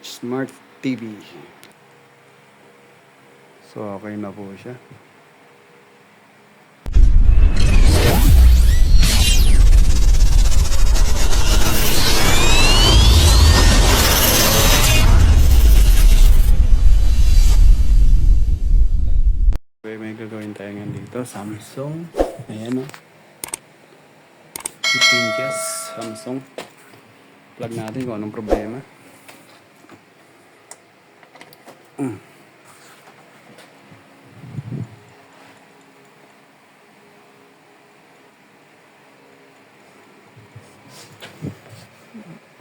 Smart TV. So, okay na po siya. Okay, may gagawin tayo ngayon dito. Samsung. Ayan o. 15 inches. Samsung. Plug natin kung anong problema.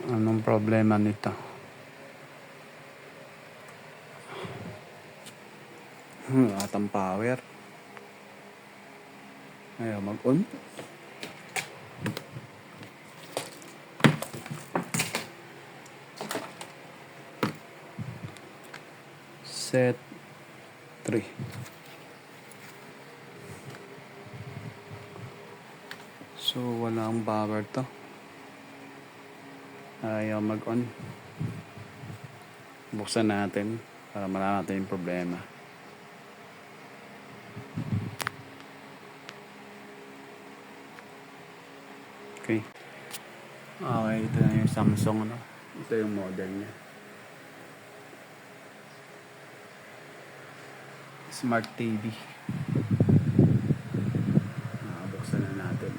Anong problema nito? Atang power. Ayaw mag-on. Set 3. So, walang power to. Ayaw mag-on. Buksan natin para malaman natin yung problema. Okay. Okay, ito na yung Samsung, no? Ito yung model niya. Smart TV. Buksan na natin.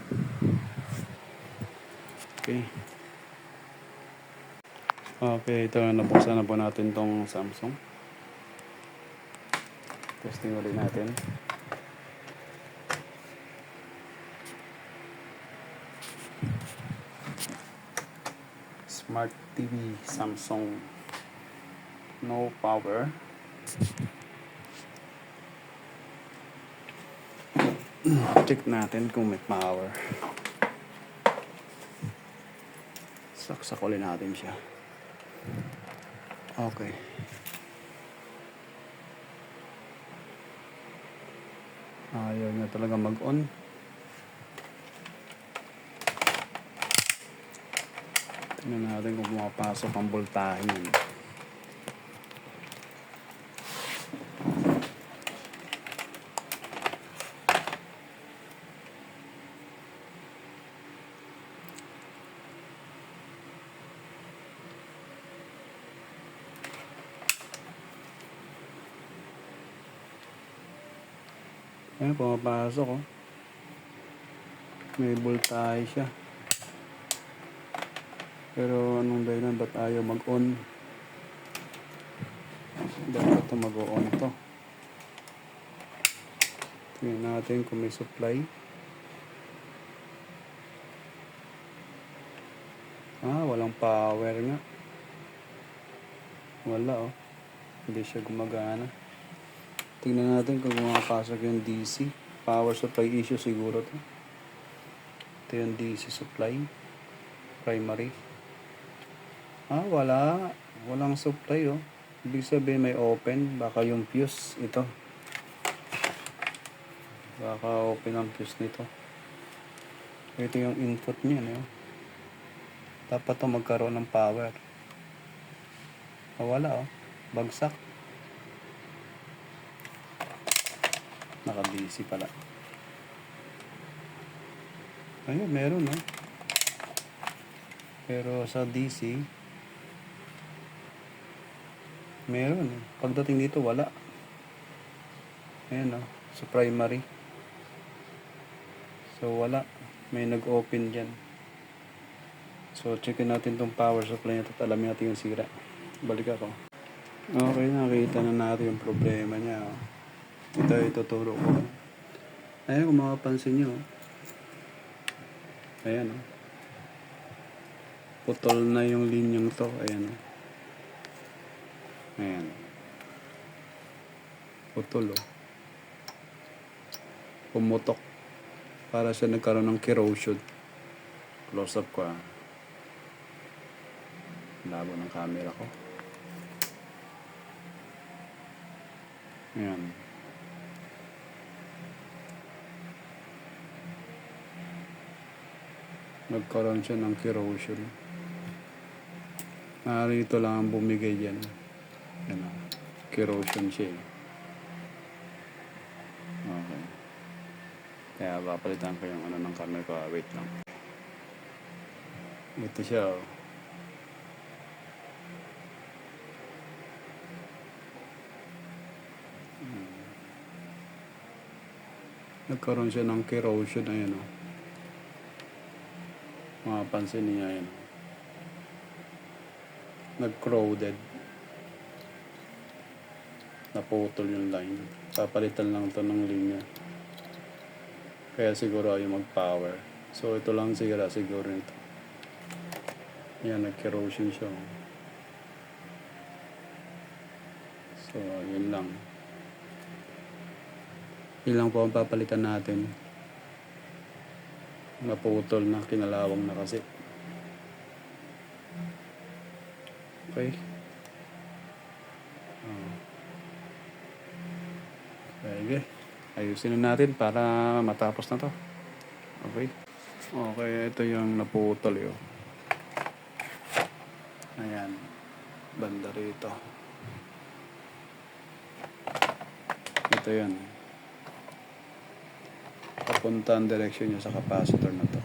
Okay. Okay, ito na, nabuksan na po natin tong Samsung. Testing ulit natin. Smart TV Samsung. No power. Check natin kung may power. Saksak ulit natin siya. Okay. Ayaw niya talaga mag-on. Tingnan natin kung pumapasok ang voltahe niya. Ayan, pumapasok oh. May voltahe siya. Pero anong dahilan ba't ayaw mag-on? Dapat ito mag-on to. Tingnan natin kung may supply. Walang power nga. Wala oh. Hindi siya gumagana. Tingnan natin kung pumapasok yung DC. Power supply issue siguro to. Ito yung DC supply. Primary. Wala. Walang supply oh. Ibig sabihin may open. Baka yung fuse ito. Baka open ang fuse nito. Ito yung input niya. No? Dapat to magkaroon ng power. Wala oh. Bagsak. Naka-DC pala. Ayun, meron oh. Pero sa DC meron eh. Pagdating dito wala. Ayan oh, sa primary. So wala. May nag-open dyan. So checkin natin tong power supply nito at alamin natin yung sira. Balik ako. Okay, nakita na natin yung problema niya oh. Ito ituturo ko. Ayan, kung makapansin nyo. Ayan oh. Putol na yung linyang to. Ayan oh. Ayan. Putol oh. Pumutok. Para siya nagkaroon ng corrosion. Close up ko ah. Labo ng camera ko. Ayan. Nagkaroon siya ng corrosion. Narito lang ang bumigay dyan. Ano, corrosion siya eh. Okay. Kaya papalitan ko yung ano ng camera ko. Wait lang. Ito siya oh. Nagkaroon siya ng corrosion na yun oh. Mapapansin niya yun. Nag-crowded. Naputol yung line. Papalitan lang to ng linya. Kaya siguro ayaw mag-power. So ito lang sira siguro nito. Yan, nag-corrosion siya. So yun lang. Yun lang po ang papalitan natin. Naputol na, kinalawang na kasi. Okay. Sige. Ayusin na natin para matapos na to. Okay. Okay, ito yung naputol yun. Ayan. Banda rito. Ito yan. Papunta ang direksyon niya sa capacitor na to.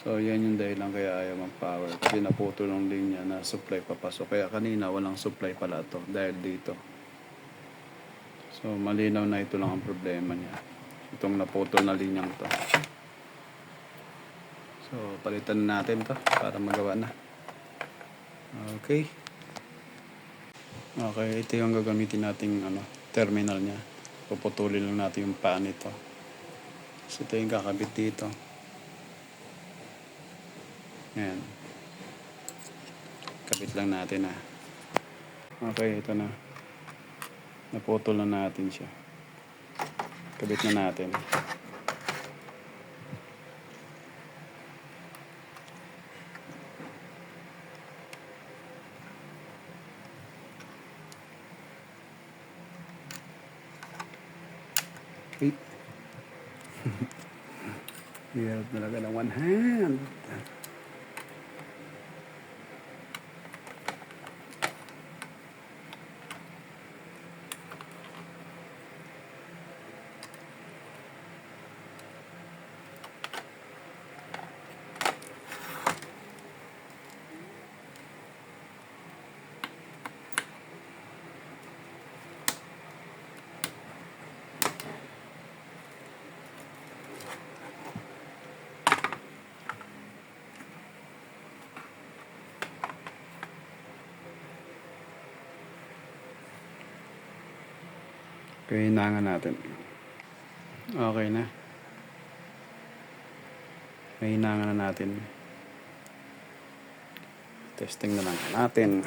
So yan yung dahilan kaya ayaw mag-power. Kasi naputol ng linya na supply papasok. Kaya kanina walang supply pala to dahil dito. So malinaw na ito lang ang problema niya. Itong naputol na linyang to. So palitan natin to para magawa na. Okay. Okay, ito yung gagamitin nating terminal niya. Puputulin lang natin yung pan ito. So ito yung kakabit dito. Ayan. Kabit lang natin ah. Okay, ito na. Naputol na natin siya. Kabit na natin. Okay. Hirap talaga ng one hand. Kahinangan natin. Okay na. Kahinangan na natin. Testing na lang natin.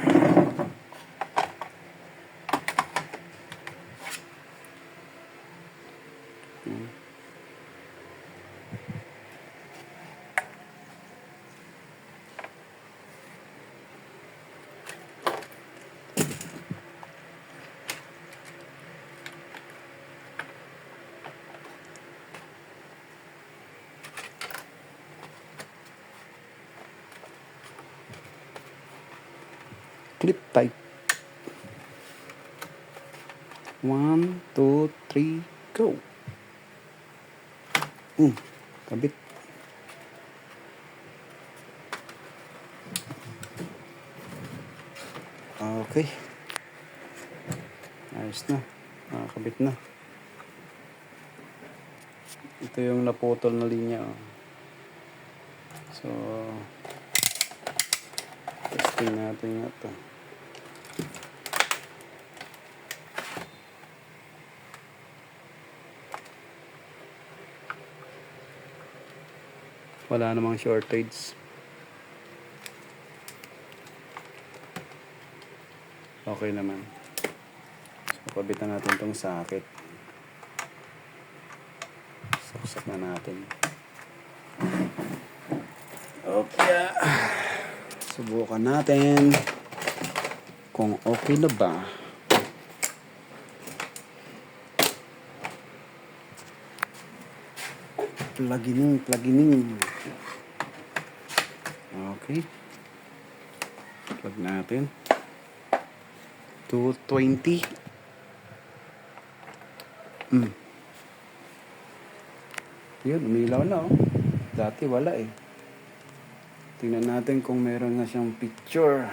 Clip tight. 1, 2, 3, go. Kabit. Okay. Ayos na. Kabit na. Ito yung naputol na linya. So, testing natin nga ito. Wala namang shortage. Okay naman. So, pabitan natin itong socket. Saksak na natin. Okay. Subukan natin kung okay na ba. Plug-in. Okay. Plug natin. 220. Yun, umilaw na oh. Dati wala eh. Tingnan natin kung meron na siyang picture.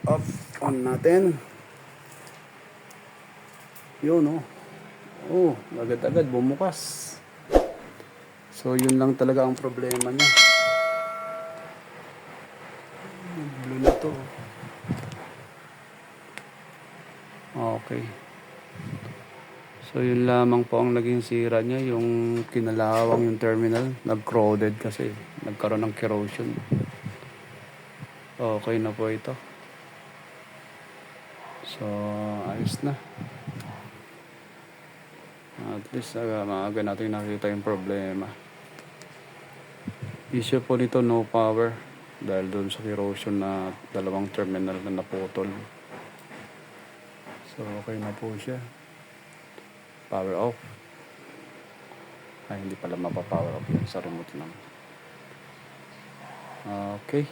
Off, on natin. Yun oh. Oh, agad-agad bumukas. So yun lang talaga ang problema niya. Blue na to. Okay. So yun lamang po ang naging sira niya, yung kinalawang yung terminal, nag-corroded kasi, nagkaroon ng corrosion. Okay na po ito. So ayos na. At least maaga natin nakita yung problema. Issue po nito, no power, dahil doon sa corrosion na dalawang terminal na naputol. So okay na po siya. Power off. Ay, hindi pala mapapower off yun, sa remote lang. Okay.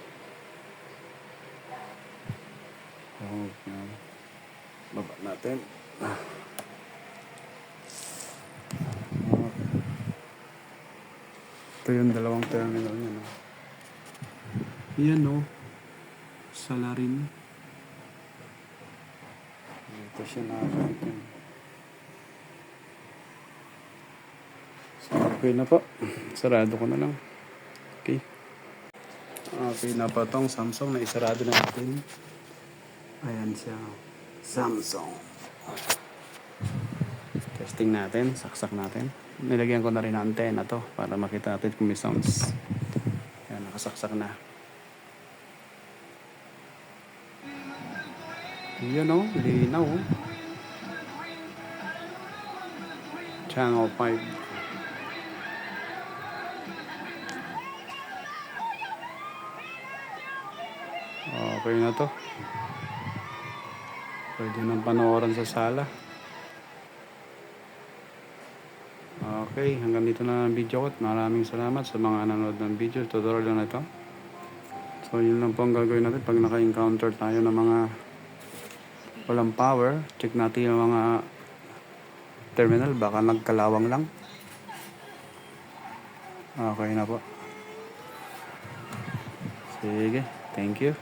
Baba natin. Ito yung dalawang terminal niya, no? Yan, no? Salarin. Ito siya nakakaitin. Okay na po. Sarado ko na lang. Okay. Okay na po itong Samsung na isarado na natin. Ayan siya. Samsung. Testing natin. Saksak natin. Nilagyan ko na rin ang antena to para makita natin kung may sounds. Ayan, nakasaksak na. Yan o. Linaw o. Channel 5. Okay na to. Pwede nang panoorin sa sala. Okay, hanggang dito na ang video ko at maraming salamat sa mga nanonood ng video tutorial na ito. So yun lang po ang gagawin natin pag naka-encounter tayo ng mga walang power. Check natin yung mga terminal, baka nagkalawang lang. Okay na po. Sige, thank you.